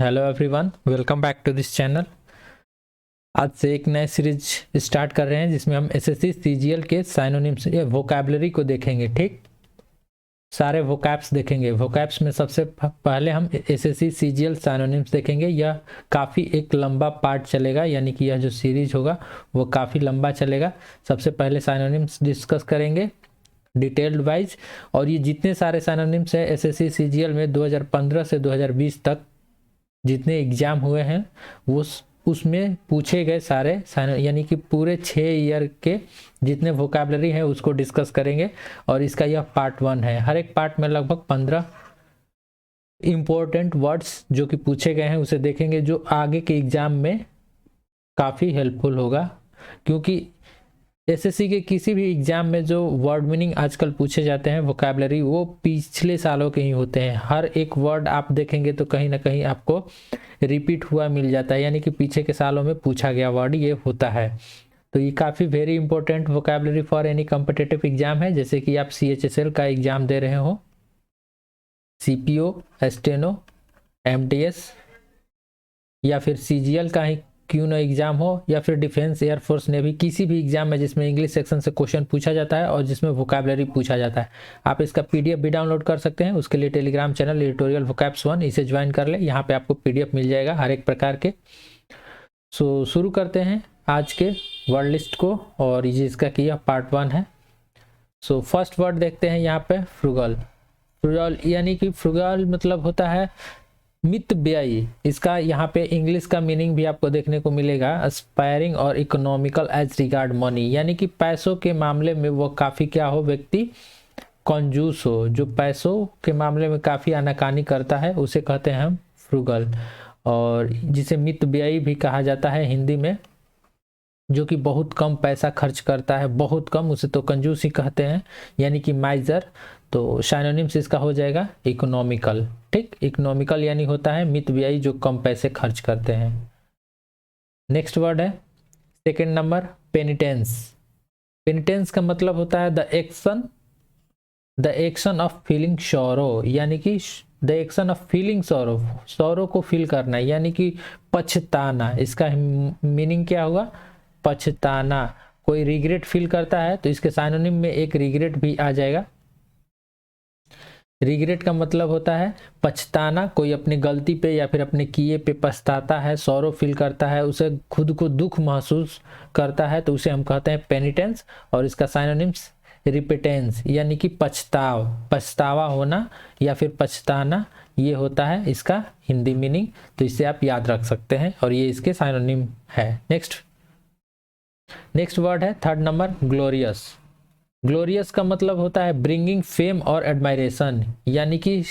Hello everyone, welcome back to this channel. आज से एक नया सीरीज स्टार्ट कर रहे हैं जिसमें हम एसएससी सीजीएल के साइनोनिम्स या वोकैबुलरी को देखेंगे। ठीक, सारे वोकैब्स देखेंगे। वोकैब्स में सबसे पहले हम एसएससी सीजीएल साइनोनिम्स देखेंगे। यह काफ़ी एक लंबा पार्ट चलेगा, यानी कि यह जो सीरीज होगा वो काफ़ी लंबा चलेगा। सबसे पहले साइनोनिम्स डिस्कस करेंगे डिटेल्ड वाइज, और ये जितने सारे साइनोनिम्स है एसएससी सीजीएल में 2015 से 2020 तक जितने एग्जाम हुए हैं वो उसमें पूछे गए सारे यानी कि पूरे 6 ईयर के जितने वोकैबुलरी है उसको डिस्कस करेंगे। और इसका यह पार्ट 1 है। हर एक पार्ट में लगभग 15 इम्पोर्टेंट वर्ड्स जो कि पूछे गए हैं उसे देखेंगे, जो आगे के एग्जाम में काफ़ी हेल्पफुल होगा। क्योंकि एसएससी के किसी भी एग्जाम में जो वर्ड मीनिंग आजकल पूछे जाते हैं वोकैबुलरी, वो पिछले सालों के ही होते हैं। हर एक वर्ड आप देखेंगे तो कहीं ना कहीं आपको रिपीट हुआ मिल जाता है, यानी कि पीछे के सालों में पूछा गया वर्ड ये होता है। तो ये काफ़ी very important vocabulary for any competitive exam है। जैसे कि आप सीएचएसएल का एग्जाम दे रहे हो, सीपीओ, एस्टेनो, एमटीएस, या फिर सीजीएल का ही क्यों ना एग्जाम हो, या फिर डिफेंस, एयरफोर्स, नेवी, किसी भी एग्जाम में जिसमें इंग्लिश सेक्शन से क्वेश्चन पूछा जाता है और जिसमें वोकैबुलरी पूछा जाता है, आप इसका पीडीएफ भी डाउनलोड कर सकते हैं। उसके लिए टेलीग्राम चैनल ट्यूटोरियल वोकैब्स 1 इसे ज्वाइन कर ले। यहाँ पे आपको पीडीएफ मिल जाएगा हर एक प्रकार के। सो शुरू करते हैं आज के वर्ड लिस्ट को, और जिसका कि यह पार्ट 1 है। सो फर्स्ट वर्ड देखते हैं यहाँ पे, फ्रुगल। फ्रुगल यानी कि फ्रुगल मतलब होता है मितव्ययी। इसका यहाँ पे इंग्लिश का मीनिंग भी आपको देखने को मिलेगा, एस्पायरिंग और इकोनॉमिकल एज रिगार्ड मनी, यानी कि पैसों के मामले में वो काफ़ी क्या हो, व्यक्ति कंजूस हो, जो पैसों के मामले में काफ़ी आनाकानी करता है उसे कहते हैं हम फ्रुगल। और जिसे मितव्ययी भी कहा जाता है हिंदी में, जो कि बहुत कम पैसा खर्च करता है, बहुत कम, उसे तो कंजूस ही कहते हैं, यानी कि माइजर। तो साइनोनिम्स इसका हो जाएगा इकोनॉमिकल। ठीक, इकोनॉमिकल यानी होता है मितव्ययी, जो कम पैसे खर्च करते हैं। नेक्स्ट वर्ड है सेकंड नंबर, पेनिटेंस। पेनिटेंस का मतलब होता है the action of feeling sorrow, यानी कि the action of feeling sorrow, sorrow को फील करना, यानी कि पछताना। इसका मीनिंग क्या हुआ, पछताना। कोई रिग्रेट फील करता है तो इसके साइनोनिम में एक रिग्रेट भी आ जाएगा। रिग्रेट का मतलब होता है पछताना, कोई अपनी गलती पे या फिर अपने किए पे पछताता है, सॉरो फील करता है, उसे खुद को दुख महसूस करता है, तो उसे हम कहते हैं पेनिटेंस। और इसका साइनोनिम्स रिपेटेंस, यानी कि पछतावा होना या फिर पछताना, ये होता है इसका हिंदी मीनिंग। तो इसे आप याद रख सकते हैं और ये इसके साइनोनिम है। नेक्स्ट वर्ड है थर्ड नंबर, ग्लोरियस। ग्लोरियस का मतलब होता है ब्रिंगिंग फेम और एडमायरेशन, यानी कि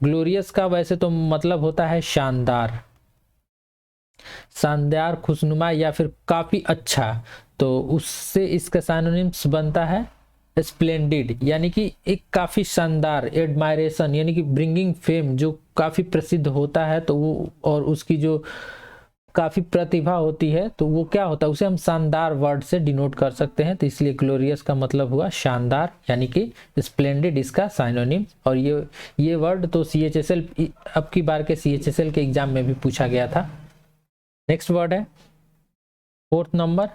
ग्लोरियस का वैसे तो मतलब होता है शानदार, शानदार, खुशनुमा या फिर काफी अच्छा। तो उससे इसका सिनोनिम्स बनता है स्प्लेंडिड, यानी कि एक काफी शानदार, एडमायरेशन यानी कि ब्रिंगिंग फेम, जो काफी प्रसिद्ध होता है, तो वो और उसकी जो काफी प्रतिभा होती है तो वो क्या होता है, उसे हम शानदार वर्ड से डिनोट कर सकते हैं। तो इसलिए ग्लोरियस का मतलब हुआ शानदार, यानी कि स्प्लेंडिड इसका साइनोनिम। और ये वर्ड तो सीएचएसएल, अब की बार के सीएचएसएल के एग्जाम में भी पूछा गया था। नेक्स्ट वर्ड है फोर्थ नंबर,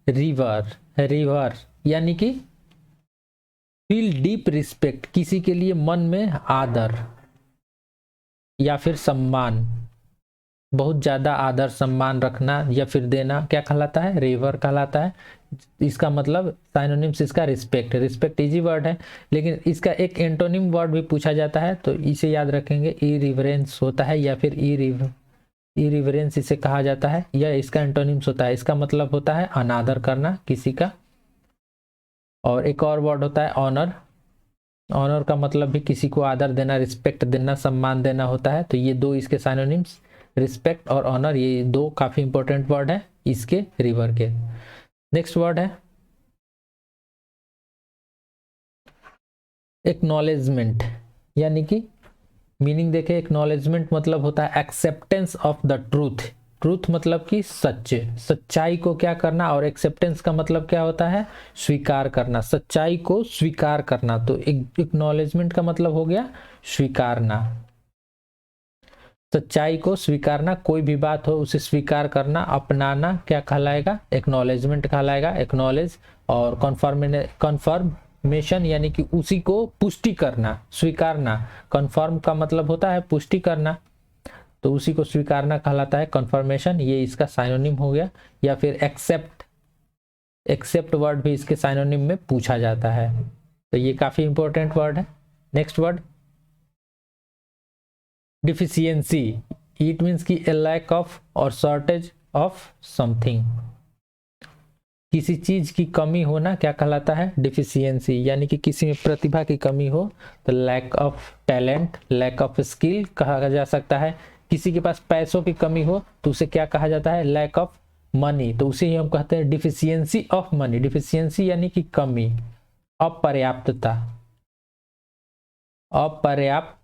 रिवर। रिवर यानी कि फील डीप रिस्पेक्ट, किसी के लिए मन में आदर या फिर सम्मान, बहुत ज्यादा आदर सम्मान रखना या फिर देना, क्या कहलाता है, रिवर कहलाता है। इसका मतलब साइनोनिम्स इसका रिस्पेक्ट। रिस्पेक्ट इजी वर्ड है, लेकिन इसका एक एंटोनिम वर्ड भी पूछा जाता है, तो इसे याद रखेंगे, इरिवरेंस होता है या फिर इरिवरेंस इसे कहा जाता है, या इसका एंटोनिम्स होता है। इसका मतलब होता है अनादर करना किसी का। और एक और वर्ड होता है ऑनर। ऑनर का मतलब भी किसी को आदर देना, रिस्पेक्ट देना, सम्मान देना होता है। तो ये दो इसके साइनोनिम्स, रिस्पेक्ट और ऑनर, ये दो काफी इंपॉर्टेंट वर्ड है इसके रिवर के। नेक्स्ट वर्ड है एक्नॉलेजमेंट, यानी कि मीनिंग देखे, एक्नॉलेजमेंट मतलब होता है acceptance of the truth. Truth मतलब कि सच्चाई को क्या करना, और एक्सेप्टेंस का मतलब क्या होता है, स्वीकार करना, सच्चाई को स्वीकार करना। तो एक्नॉलेजमेंट का मतलब हो गया स्वीकारना। सच्चाई को स्वीकारना, कोई भी बात हो उसे स्वीकार करना, अपनाना क्या कहलाएगा? एक्नॉलेजमेंट कहलाएगा, एक्नॉलेज। और कन्फर्मेशन यानी कि उसी को पुष्टि करना, स्वीकारना। कन्फर्म का मतलब होता है पुष्टि करना, तो उसी को स्वीकारना कहलाता है कन्फर्मेशन, ये इसका साइनोनिम हो गया। या फिर एक्सेप्ट, एक्सेप्ट वर्ड भी इसके साइनोनिम में पूछा जाता है, तो ये काफी इंपॉर्टेंट वर्ड है। Next word deficiency, it means की ए लैक ऑफ और शॉर्टेज ऑफ समथिंग, किसी चीज की कमी होना क्या कहलाता है? डिफिशियंसी। यानी कि किसी में प्रतिभा की कमी हो तो lack of talent, lack of skill कहा जा सकता है। किसी के पास पैसों की कमी हो तो उसे क्या कहा जाता है? लैक ऑफ मनी, तो उसे ही हम कहते हैं डिफिशियंसी ऑफ मनी। डिफिशियंसी यानी कि कमी, अपर्याप्तता, अपर्याप्तता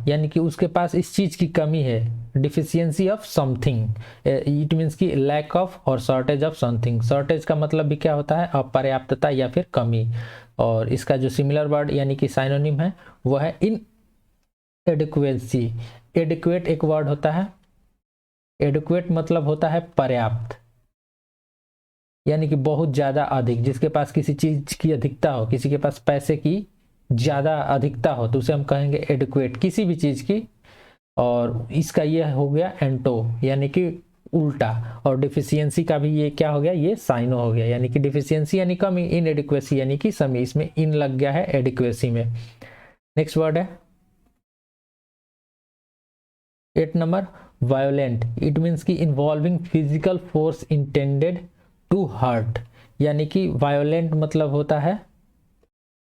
यानी कि उसके पास इस चीज की कमी है। Deficiency of something, it means की लैक ऑफ और शॉर्टेज ऑफ समथिंग। शॉर्टेज का मतलब भी क्या होता है? अपर्याप्तता या फिर कमी। और इसका जो सिमिलर वर्ड यानी कि साइनोनिम है वो है इन एडिक्वेसी। एडिक्वेट एक वर्ड होता है, एडिक्वेट मतलब होता है पर्याप्त, यानी कि बहुत ज्यादा अधिक, जिसके पास किसी चीज की अधिकता हो, किसी के पास पैसे की ज्यादा अधिकता हो तो उसे हम कहेंगे एडिक्वेट, किसी भी चीज की। और इसका ये हो गया एंटो यानी कि उल्टा, और डिफिशियंसी का भी ये क्या हो गया? ये साइनो हो गया, यानी कि डिफिशियंसी यानी कमी, इन एडिक्वेसी यानी कि समी, इसमें इन लग गया है एडिक्वेसी में। नेक्स्ट वर्ड है 8 नंबर वायोलेंट, इट मीन्स की involving physical force intended to hurt, यानी कि वायोलेंट मतलब होता है,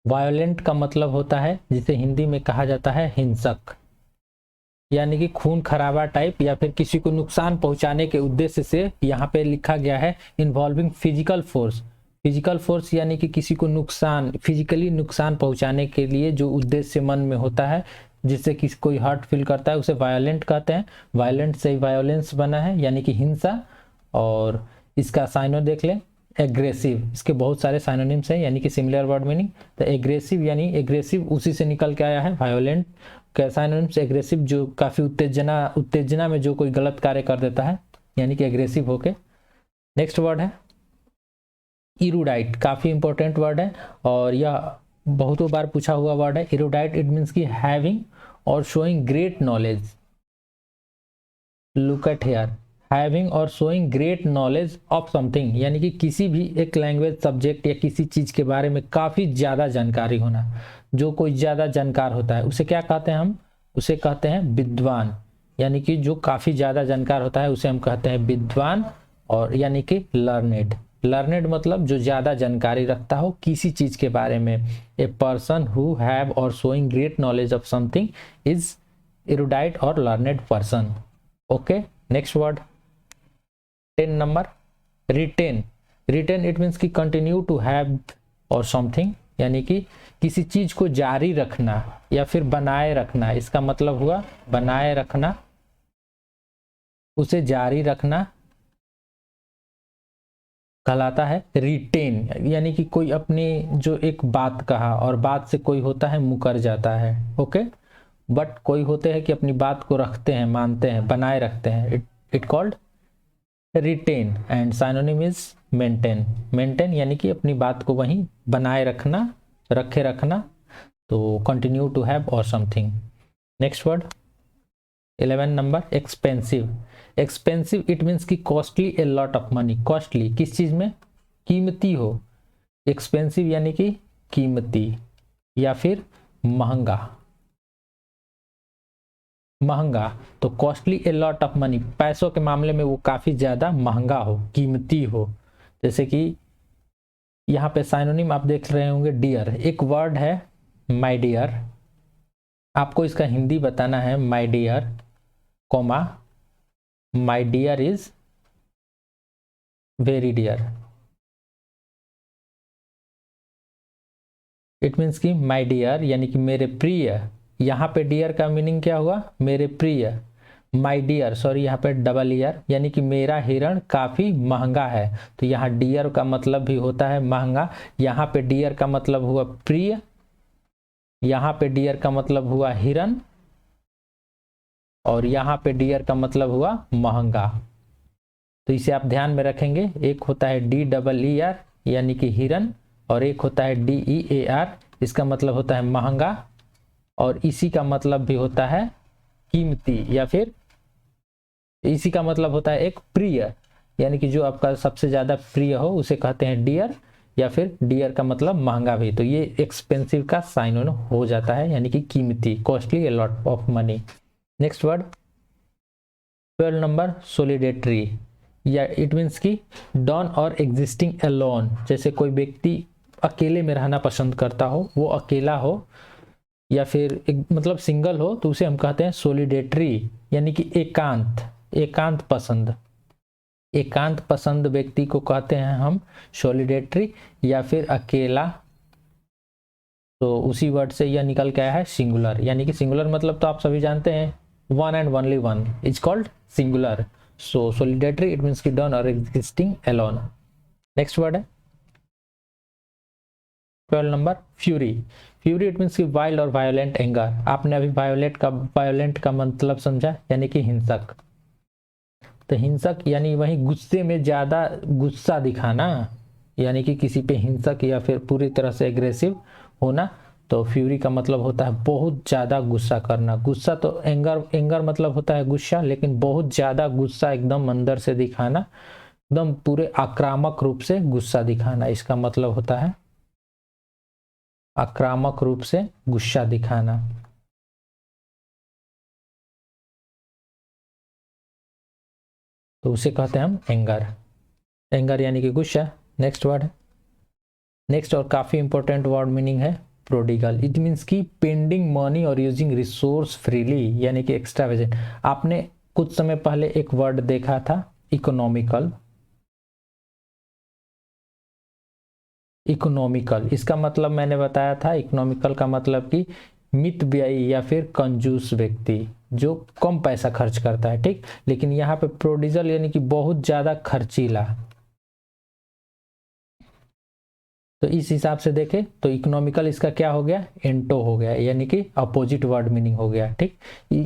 वायोलेंट का मतलब होता है जिसे हिंदी में कहा जाता है हिंसक, यानी कि खून खराबा टाइप या फिर किसी को नुकसान पहुंचाने के उद्देश्य से यहाँ पे लिखा गया है involving physical force. Physical force यानी कि किसी को नुकसान, फिजिकली नुकसान पहुंचाने के लिए जो उद्देश्य मन में होता है जिससे किसी कोई हर्ट फील करता है उसे वायलेंट कहते हैं। वायलेंट से ही वायोलेंस बना है यानी कि हिंसा। और इसका साइनो देख लें एग्रेसिव, इसके बहुत सारे साइनोनिम्स हैं यानी कि सिमिलर वर्ड मीनिंग। तो एग्रेसिव यानी एग्रेसिव उसी से निकल के आया है वायोलेंट का साइनोनिम्स एग्रेसिव, जो काफी उत्तेजना में जो कोई गलत कार्य कर देता है यानी कि एग्रेसिव होके। नेक्स्ट वर्ड है इरूडाइट, काफी इंपॉर्टेंट वर्ड है और यह बहुतों बार पूछा हुआ वर्ड है। इरूडाइट इट मीन्स की having or showing great knowledge. Look at here, having or showing great knowledge of something, यानी कि किसी भी एक लैंग्वेज सब्जेक्ट या किसी चीज के बारे में काफी ज्यादा जानकारी होना। जो कोई ज्यादा जानकार होता है उसे क्या कहते हैं? हम उसे कहते हैं विद्वान, यानी कि जो काफी ज्यादा जानकार होता है उसे हम कहते हैं विद्वान। और यानी कि लर्नेड, लर्नेड मतलब जो ज्यादा जानकारी रखता हो किसी चीज के बारे में। A person who have or showing great knowledge of something is erudite or learned person. Okay, next word 10 number retain. Retain it means की continue to have or something, यानी कि किसी चीज को जारी रखना या फिर बनाए रखना। इसका मतलब हुआ बनाए रखना, उसे जारी रखना कहलाता है रिटेन। यानी कि कोई अपनी जो एक बात कहा और बात से कोई होता है मुकर जाता है, ओके, बट कोई होते हैं कि अपनी बात को रखते हैं, मानते हैं, बनाए रखते हैं। It called retain and synonym is maintain. Maintain यानी कि अपनी बात को वहीं बनाए रखना, रखे रखना, तो continue to have or something. Next word 11 number expensive. Expensive it means की costly a lot of money. Costly किस चीज में? कीमती हो। एक्सपेंसिव यानी कि कीमती या फिर महंगा, महंगा। तो costly a lot of money, पैसों के मामले में वो काफी ज्यादा महंगा हो, कीमती हो। जैसे कि यहाँ पे साइनोनिम आप देख रहे होंगे डियर, एक वर्ड है माय डियर, आपको इसका हिंदी बताना है my dear comma my dear is very dear. It means कि माय डियर यानी कि मेरे प्रिय। यहाँ पे डियर का मीनिंग क्या हुआ? मेरे प्रिय। माय डियर, सॉरी यहाँ पे डबल ईयर, यानी कि मेरा हिरण काफी महंगा है। तो यहाँ डियर का मतलब भी होता है महंगा। यहाँ पे डियर का मतलब हुआ प्रिय, यहाँ पे डियर का मतलब हुआ हिरण, और यहाँ पे डियर का मतलब हुआ महंगा। तो इसे आप ध्यान में रखेंगे। एक होता है DEER यानी कि हिरन, और एक होता है DEAR, इसका मतलब होता है महंगा, और इसी का मतलब भी होता है कीमती, या फिर इसी का मतलब होता है एक प्रिय, यानी कि जो आपका सबसे ज़्यादा प्रिय हो उसे कहते हैं डियर, या फिर डियर का मतलब महंगा भी। तो ये एक्सपेंसिव का साइन हो जाता है, यानी कि कीमती, costly, a lot of money. Next word 12 number solitary, या इट मीन्स की डॉन और एग्जिस्टिंग अलोन। जैसे कोई व्यक्ति अकेले में रहना पसंद करता हो, वो अकेला हो या फिर मतलब सिंगल हो, तो उसे हम कहते हैं सोलिडेटरी, यानी कि एकांत पसंद। एकांत पसंद व्यक्ति को कहते हैं हम सोलिडेटरी या फिर अकेला। तो उसी वर्ड से यह निकल के आया है सिंगुलर, यानी कि सिंगुलर मतलब तो आप सभी जानते हैं, one and only one is called singular. So solitary it means की done or existing alone. Next word है 12 number fury. Fury it means की वाइल्ड और वायोलेंट एंगर। आपने अभी वायोलेंट का मतलब समझा, यानी कि हिंसक। तो हिंसक यानी वही गुस्से में ज्यादा गुस्सा दिखाना, यानी कि किसी पे हिंसक या फिर पूरी तरह से एग्रेसिव होना। तो फ्यूरी का मतलब होता है बहुत ज्यादा गुस्सा करना। गुस्सा तो एंगर मतलब होता है गुस्सा, लेकिन बहुत ज्यादा गुस्सा एकदम अंदर से दिखाना, एकदम पूरे आक्रामक रूप से गुस्सा दिखाना, इसका मतलब होता है आक्रामक रूप से गुस्सा दिखाना। तो उसे कहते हैं हम एंगर यानी कि गुस्सा। नेक्स्ट वर्ड है, नेक्स्ट और काफी इंपॉर्टेंट वर्ड मीनिंग है प्रोडिगल। इट मीन्स की पेंडिंग मनी और यूजिंग रिसोर्स फ्रीली, यानी कि एक्स्ट्रावेजेंट। आपने कुछ समय पहले एक वर्ड देखा था इकोनॉमिकल। इसका मतलब मैंने बताया था, इकोनॉमिकल का मतलब कि मितव्ययी या फिर कंजूस व्यक्ति जो कम पैसा खर्च करता है, ठीक। लेकिन यहाँ पे प्रोडिगल यानी कि बहुत ज्यादा खर्चीला। तो इस हिसाब से देखें तो इकोनॉमिकल इसका क्या हो गया, एंटो हो गया, यानी कि अपोजिट वर्ड मीनिंग हो गया, ठीक।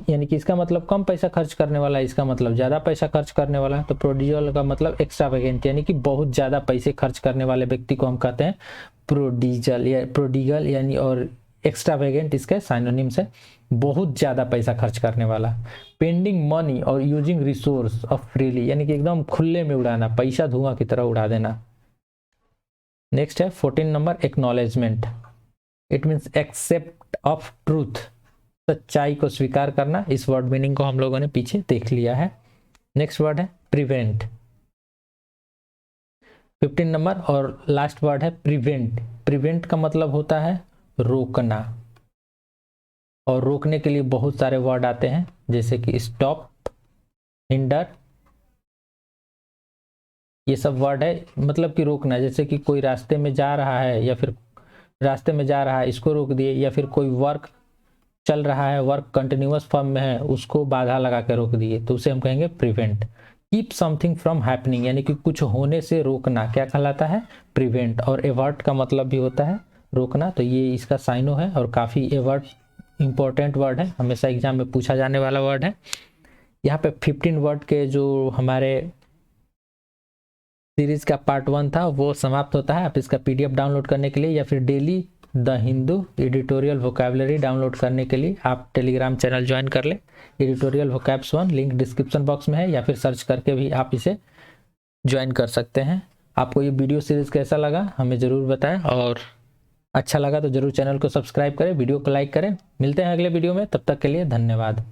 यानी कि इसका मतलब कम पैसा खर्च करने वाला, इसका मतलब ज्यादा पैसा खर्च करने वाला। तो प्रोडिगल का मतलब एक्स्ट्रावेगेंट, यानी कि बहुत ज्यादा पैसे खर्च करने वाले व्यक्ति को हम कहते हैं प्रोडिगल यानी, और एक्स्ट्रावेगेंट इसके साइनोनिम्स है, बहुत ज्यादा पैसा खर्च करने वाला। पेंडिंग मनी और यूजिंग रिसोर्स ऑफ फ्रीली, यानी कि एकदम खुले में उड़ाना, पैसा धुआं की तरह उड़ा देना। नेक्स्ट है 14 number acknowledgement. It means except of truth, सच्चाई को स्वीकार करना। इस वर्ड मीनिंग को हम लोगों ने पीछे देख लिया है। नेक्स्ट वर्ड है प्रिवेंट। 15 नंबर और लास्ट वर्ड है प्रिवेंट। प्रिवेंट का मतलब होता है रोकना, और रोकने के लिए बहुत सारे वर्ड आते हैं, जैसे कि स्टॉप, हिंडर, ये सब वर्ड है मतलब कि रोकना। जैसे कि कोई रास्ते में जा रहा है, या फिर रास्ते में जा रहा है इसको रोक दिए, या फिर कोई वर्क चल रहा है, वर्क कंटिन्यूअस फॉर्म में है, उसको बाधा लगा के रोक दिए, तो उसे हम कहेंगे prevent. Keep something from happening, यानी कि कुछ होने से रोकना, क्या कहलाता है, प्रिवेंट। और एवर्ट का मतलब भी होता है रोकना। तो ये इसका साइनो है, और काफी एवर्ट इंपॉर्टेंट वर्ड है, हमेशा एग्जाम में पूछा जाने वाला वर्ड है। यहाँ पे 15 वर्ड के जो हमारे सीरीज का पार्ट 1 था वो समाप्त होता है। आप इसका PDF डाउनलोड करने के लिए, या फिर daily the Hindu editorial vocabulary download करने के लिए आप टेलीग्राम चैनल ज्वाइन कर ले। Editorial vocabs 1 link description box में है, या फिर सर्च करके भी आप इसे ज्वाइन कर सकते हैं। आपको ये वीडियो सीरीज कैसा लगा हमें ज़रूर बताएं, और अच्छा लगा तो ज़रूर चैनल को सब्सक्राइब करें, वीडियो को लाइक करें। मिलते हैं अगले वीडियो में, तब तक के लिए धन्यवाद।